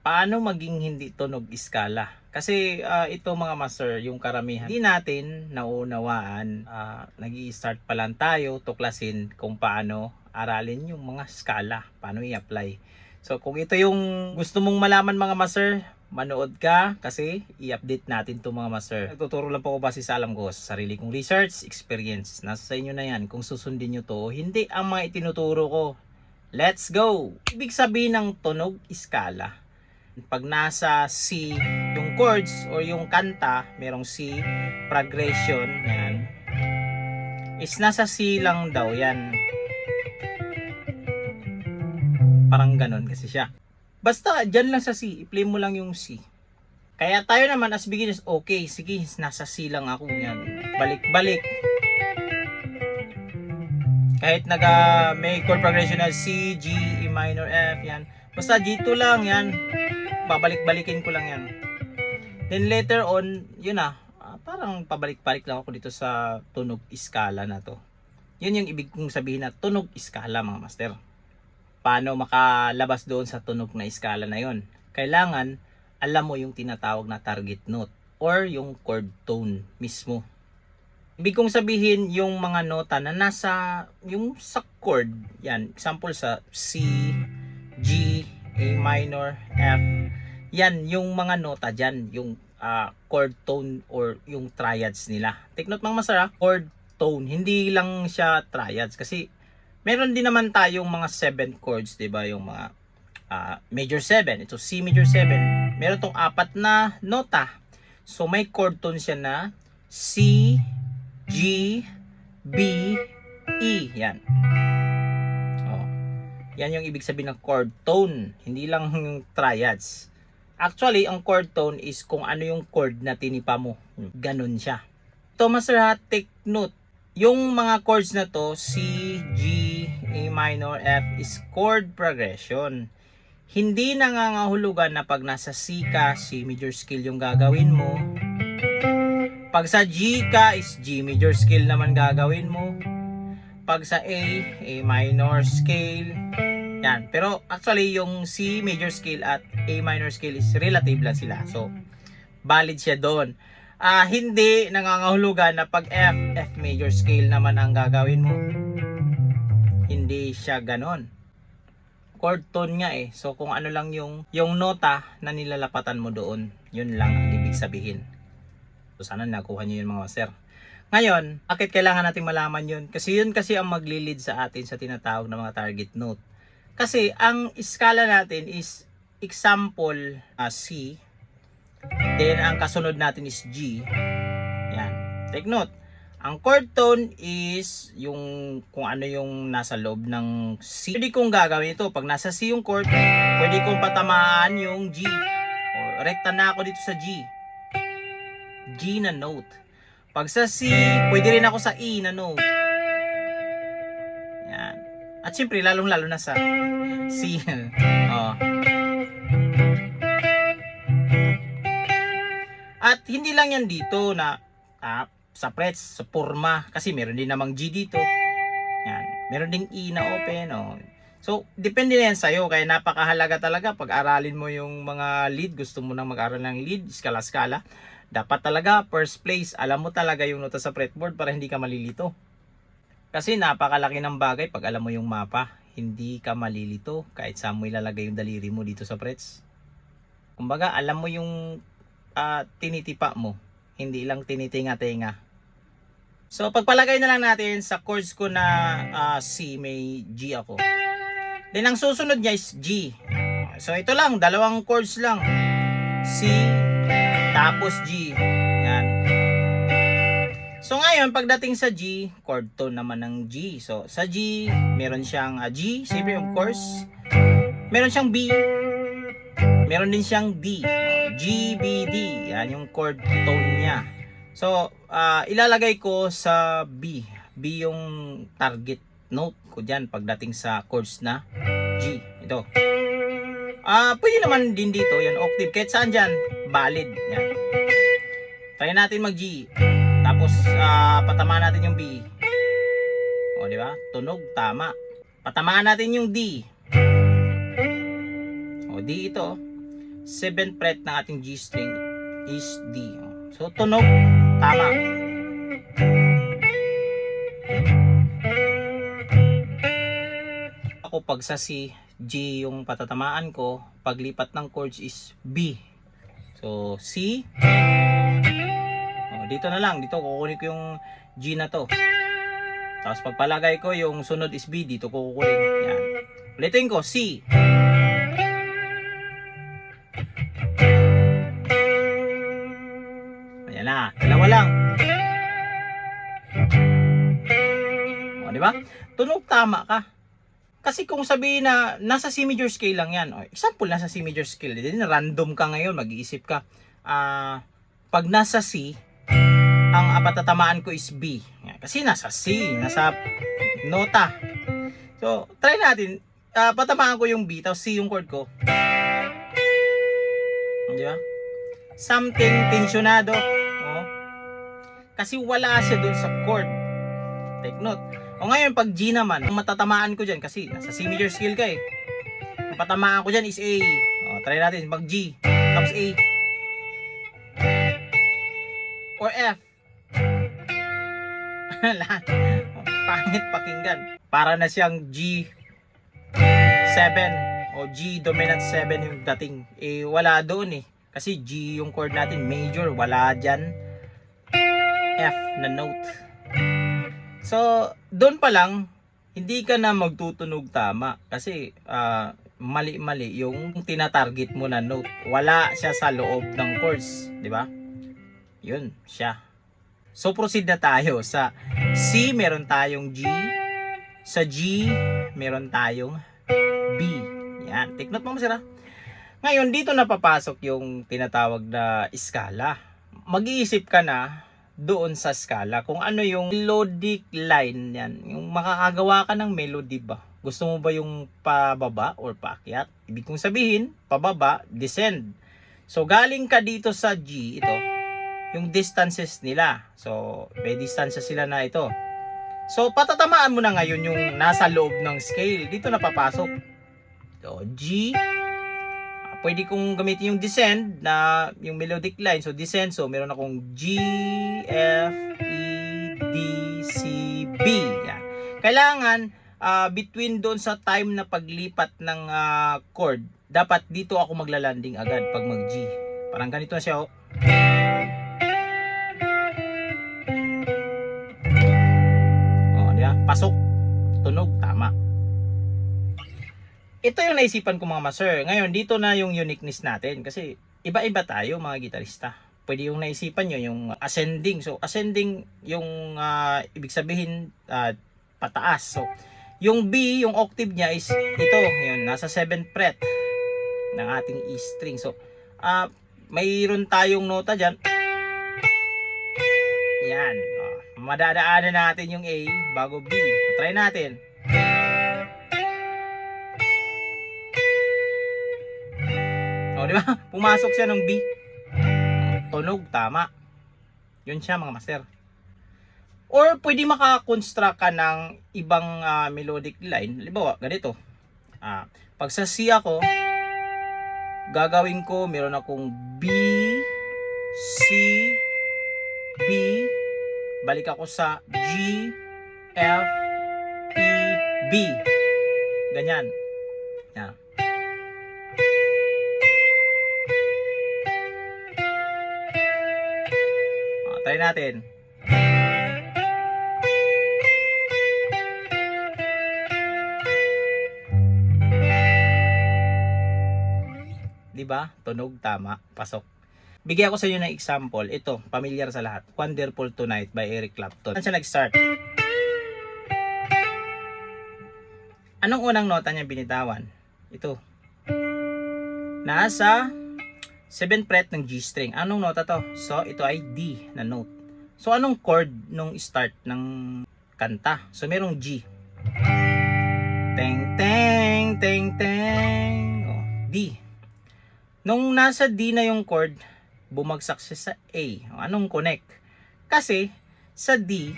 Paano maging hindi tunog iskala? Kasi ito mga master, yung karamihan hindi natin nauunawaan. Nag-i-start pa lang tayo tuklasin kung paano aralin yung mga skala, paano i-apply. So kung ito yung gusto mong malaman mga master, manood ka kasi i-update natin to mga master. Nagtuturo lang po ako base sa alam ko, sa sarili kong research, experience. Nasa sa inyo na yan kung susundin nyo to. Hindi ang mga itinuturo ko. Let's go! Ibig sabihin ng tunog iskala, pag nasa C yung chords o yung kanta, merong C progression, yan, is nasa C lang daw yan. Parang ganon kasi siya. Basta dyan lang sa C, i-play mo lang yung C. Kaya tayo naman as beginners, okay, sige, nasa C lang ako, yan. Balik-balik. Kahit may chord progression na C, G, E minor, F, yan. Basta G2 lang, yan. Babalik-balikin ko lang yan. Then later on, yun na, parang pabalik-balik lang ako dito sa tunog iskala na to. Yun yung ibig kong sabihin na tunog iskala mga master. Paano makalabas doon sa tunog na iskala na yun? Kailangan alam mo yung tinatawag na target note or yung chord tone mismo. Ibig kong sabihin yung mga nota na nasa yung sa chord, yan, example sa C, G, A minor, F, yan yung mga nota dyan, yung chord tone or yung triads nila. Take note mga masara, chord tone, hindi lang siya triads kasi meron din naman tayong mga 7 chords, 'di ba? Yung mga major 7, ito C major 7. Meron tong 4 na nota. So may chord tone siya na C, G, B, E. Yan. Oh. Yan yung ibig sabihin ng chord tone, hindi lang yung triads. Actually, ang chord tone is kung ano yung chord na tinipa mo. Ganun siya. Ito, master ha, take note. Yung mga chords na to, C, G, A minor, F, is chord progression. Hindi nangangahulugan na pag nasa C ka, C major scale yung gagawin mo. Pag sa G ka, is G major scale naman gagawin mo. Pag sa A minor scale. Yan. Pero actually, yung C major scale at A minor scale is relative lang sila. So, valid siya doon. Hindi nangangahulugan na pag F major scale naman ang gagawin mo. Hindi siya ganon. Chord tone nga eh. So, kung ano lang yung nota na nilalapatan mo doon, yun lang ang ibig sabihin. So, sana nakuha nyo yun mga master. Ngayon, bakit kailangan natin malaman yun? Kasi yun kasi ang maglilid sa atin sa tinatawag na mga target note. Kasi ang skala natin is example C. Then ang kasunod natin is G. Yan. Take note. Ang chord tone is yung kung ano yung nasa loob ng C. Pwede kong gagawin ito. Pag nasa C yung chord, pwede kong patamaan yung G. O, rekta na ako dito sa G. G na note. Pag sa C, pwede rin ako sa E na note. Yan. At syempre, lalong-lalo na sa C. Oh. At hindi lang yan dito na sa frets, sa forma. Kasi meron din namang G dito. Yan. Meron ding E na open. Oh. So, depende na yan sa'yo. Kaya napakahalaga talaga pag aralin mo yung mga lead. Gusto mo nang mag-aral ng lead, skala-skala. Dapat talaga, first place, alam mo talaga yung nota sa fretboard para hindi ka malilito. Kasi napakalaki ng bagay pag alam mo yung mapa. Hindi ka malilito kahit saan mo ilalagay yung daliri mo dito sa frets. Kumbaga, alam mo yung tinitipa mo. Hindi lang tinitinga-tinga. So, pagpalagay na lang natin sa chords ko na C, may G ako. Then, ang susunod niya is G. So, ito lang, dalawang chords lang. C, tapos G. Yan. So, ngayon, pagdating sa G, chord tone naman ng G. So, sa G, meron siyang G, siyempre of course. Meron siyang B. Meron din siyang D. G, B, D. Yan yung chord tone niya. So, ilalagay ko sa B. B yung target note ko dyan pagdating sa chords na G. Ito. Pwede naman din dito. Yan, octave. Kahit saan dyan, valid. Yan. Try natin mag G. Tapos, patamaan natin yung B. O, di ba? Tunog, tama. Patamaan natin yung D. O, D ito. 7th fret ng ating G string is D. So tunog, tama. Ako pag sa C, G yung patatamaan ko, paglipat ng chords is B. So C, dito na lang, dito kukunin ko yung G na to. Tapos pagpalagay ko yung sunod is B, dito ko kukunin. Yan. Ulitin ko, C. Ayan na, dalawa lang. O, di ba? Tunog tama ka. Kasi kung sabihin na nasa C major scale lang yan, o, example, nasa C major scale, din random ka ngayon, mag-iisip ka, pag nasa C, ang patatamaan ko is B. Kasi nasa C, nasa nota. So, try natin, patamaan ko yung B, tapos C yung chord ko. Di ba? Something tensionado. O, kasi wala siya dun sa chord. Take note. O ngayon, pag G naman, ang matatamaan ko dyan, kasi nasa C major scale ka eh. Ang patamaan ko dyan is A. O, try natin, pag G, tapos A. Or F. Pangit pakinggan. Para na siyang G7 o G dominant 7 yung dating. Eh, wala doon eh. Kasi G yung chord natin, major. Wala dyan F na note. So, doon pa lang, hindi ka na magtutunog tama kasi mali-mali yung tinatarget mo na note. Wala siya sa loob ng chords, di ba? Yun, siya. So, proceed na tayo. Sa C, meron tayong G. Sa G, meron tayong B. Yan, take note mo sila. Ngayon, dito na papasok yung tinatawag na skala. Mag-iisip ka na doon sa skala kung ano yung melodic line yan, yung makakagawa ka ng melody ba, gusto mo ba yung pababa or paakyat? Ibig kong sabihin, pababa, descend. So galing ka dito sa G, ito yung distances nila, so may distances sila na ito, so patatamaan mo na ngayon yung nasa loob ng scale. Dito na papasok, so G, pwede kong gamitin yung descend na yung melodic line. So descend, so meron akong G, F, E, D, C, B. Yan. Kailangan between doon sa time na paglipat ng chord, dapat dito ako maglalanding agad pag mag G. Parang ganito na siya, oh. Oh, diba? Pasok, tunog, tama. Ito yung naisipan ko mga master. Ngayon, dito na yung uniqueness natin. Kasi iba-iba tayo mga gitarista. Pwede yung naisipan nyo, yung ascending. So, ascending yung ibig sabihin pataas. So, yung B, yung octave niya is ito. Yun, nasa 7th fret ng ating E string. So, mayroon tayong nota dyan. Yan. Madadaanan natin yung A bago B. Try natin. O, di ba? Pumasok siya ng B. Tunog, tama. Yun siya mga master. Or pwede makakonstruct ka ng ibang melodic line. Halimbawa, ganito. Pag sa C ako, gagawin ko, meron akong B, C, B, balik ako sa G, F, E, B. Ganyan. Yan. Try natin. Diba? Tunog, tama, pasok. Bigyan ko sa inyo ng example. Ito, familiar sa lahat. Wonderful Tonight by Eric Clapton. Saan siya nag-start? Anong unang nota niya binitawan? Ito. Nasa 7th fret ng G string. Anong nota to? So, ito ay D na note. So, anong chord nung start ng kanta? So, merong G. Teng, teng, teng, teng. Oh, D. Nung nasa D na yung chord, bumagsak siya sa A. O, anong connect? Kasi, sa D,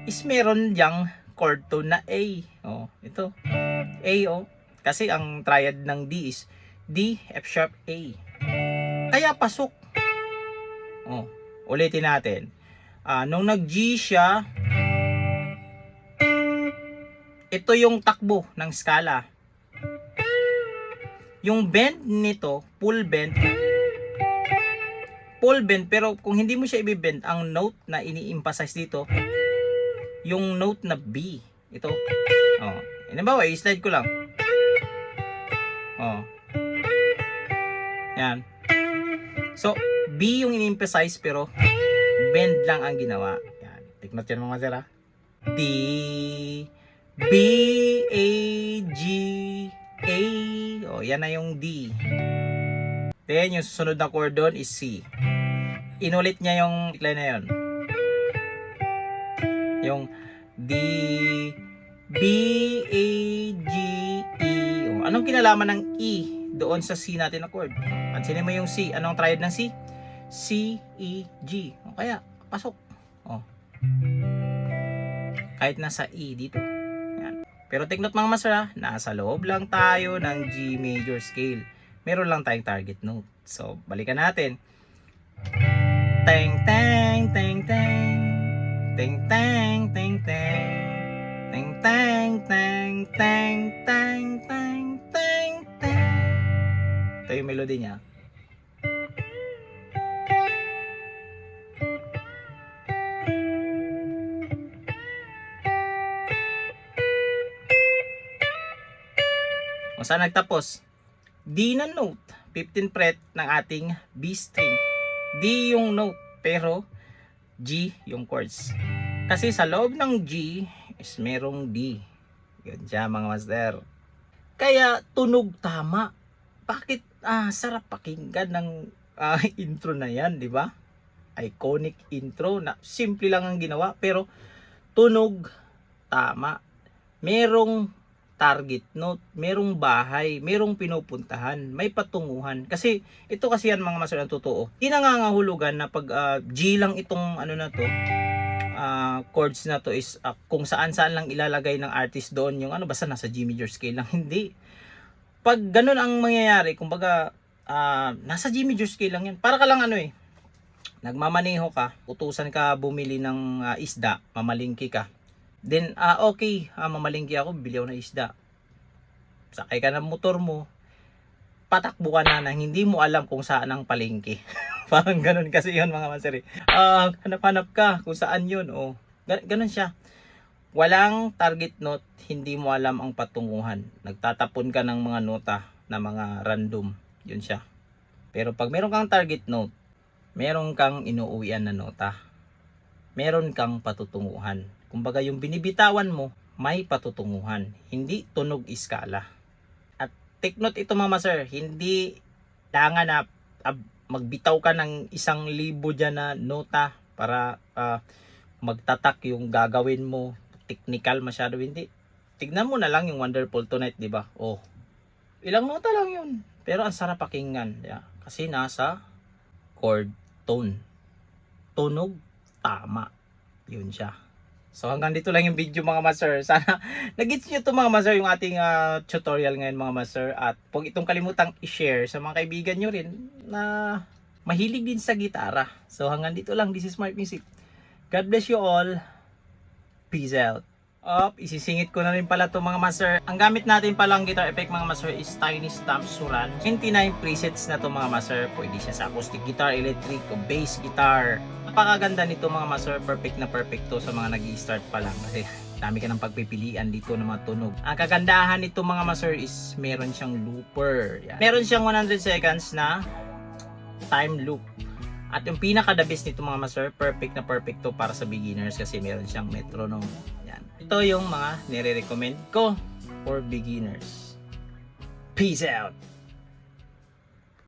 is meron diyang chord tone na A. O, ito. A, o. Kasi ang triad ng D is D, F sharp, A. Kaya pasok. Oh, ulitin natin. Nung nag-G siya, ito yung takbo ng skala. Yung bend nito, full bend, pero kung hindi mo siya i-bend, ang note na ini-emphasize dito, yung note na B. Ito. Oh, halimbawa, i-slide ko lang. Oh. Yan. So, B yung ini-emphasize pero bend lang ang ginawa. Yan. Take note yan mga sir ha. D, B, A, G, A. O, yan na yung D. Then, yung susunod na chord doon is C. Inulit niya yung line na yun. Yung D, B, A, G, E. O, anong kinalaman ng E doon sa C natin na chord? Pansinin mo yung C. Anong triad ng C? C, E, G. O, kaya, pasok. O. Kahit nasa E dito. Yan. Pero take note mga master ha, nasa loob lang tayo ng G major scale. Meron lang tayong target note. So, balikan natin. Teng, teng, teng, teng. Teng, teng, teng, teng. Teng, teng, teng, teng, teng, teng, teng, teng. Ito yung melody niya. O saan nagtapos? D na note, 15th fret ng ating B string. D yung note, pero G yung chords. Kasi sa loob ng G is merong D. Yun siya mga master. Kaya tunog tama. Bakit sarap pakinggan ng intro na yan, di ba? Iconic intro na simple lang ang ginawa pero tunog tama. Merong target note, merong bahay, merong pinupuntahan, may patunguhan. Kasi ito kasi yan mga master ang totoo. Hindi nangangahulugan na pag G lang itong ano na to, chords na to is kung saan-saan lang ilalagay ng artist doon yung ano basta nasa G major scale lang. Hindi. Pag ganun ang mangyayari, kumbaga nasa G major scale lang yan. Para ka lang ano nagmamaneho ka, utusan ka bumili ng isda, mamalingki ka. Then, okay, mamalingki ako, bili ako ng isda. Sakay ka ng motor mo, patakbo ka na hindi mo alam kung saan ang palengke. Parang ganun kasi yun mga master. Hanap-hanap ka kung saan yun. Oh. Ganun siya. Walang target note, hindi mo alam ang patunguhan. Nagtatapon ka ng mga nota na mga random. Yun siya. Pero pag meron kang target note, meron kang inuuwian na nota. Meron kang patutunguhan. Kumbaga yung binibitawan mo, may patutunguhan. Hindi tunog iskala. At take note ito mga master, hindi kailangan na magbitaw ka ng 1,000 dyan na nota para magtatak yung gagawin mo. Technical masyado, hindi. Tignan mo na lang yung Wonderful Tonight, di ba? Oh, ilang nota lang yun. Pero ang sarap pakinggan. Yeah. Kasi nasa chord tone. Tunog tama. Yun siya. So hanggang dito lang yung video mga master. Sana nag-gets nyo ito mga master yung ating tutorial ngayon mga master. At huwag itong kalimutang i-share sa mga kaibigan nyo rin na mahilig din sa gitara. So hanggang dito lang. This is Smart Music. God bless you all. Peace out. Isisingit ko na rin pala to mga master. Ang gamit natin palang guitar effect mga master is Tiny Stamp Suran. 29 presets na to mga master. Pwede siya sa acoustic guitar, electric, o bass guitar. Napakaganda nito mga master. Perfect na perfect to sa mga nag-i-start pa lang. Kasi dami ka ng pagpipilian dito ng mga tunog. Ang kagandahan nito mga master is meron siyang looper. Yan. Meron siyang 100 seconds na time loop. At yung pinaka-the best nito mga master, perfect na perfect to para sa beginners kasi meron siyang metronome. Yan. Ito yung mga nire-recommend ko for beginners. Peace out!